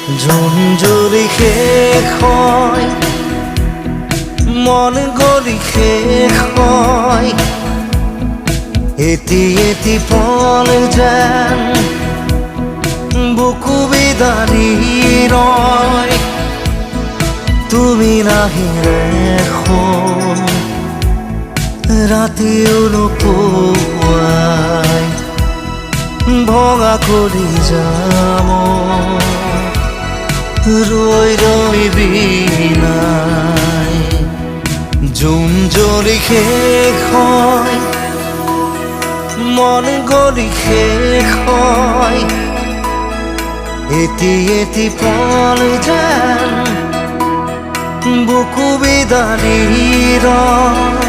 ঝুনঝুরি শেষ হয়, মন গলি শেষ হয়, এটি এটি পল যেন বুকু বিদাৰি ৰয়। তুমি নাহিলে এখন ৰাতিও নোপোৱাই ভঙা কৰি যাম ৰৈ ৰৈ বিনাই। জোন জ্বলি শেষ হয়, মন গলি শেষ হয়, এটি এটি পল যেন বুকু বিদাৰি ৰয়।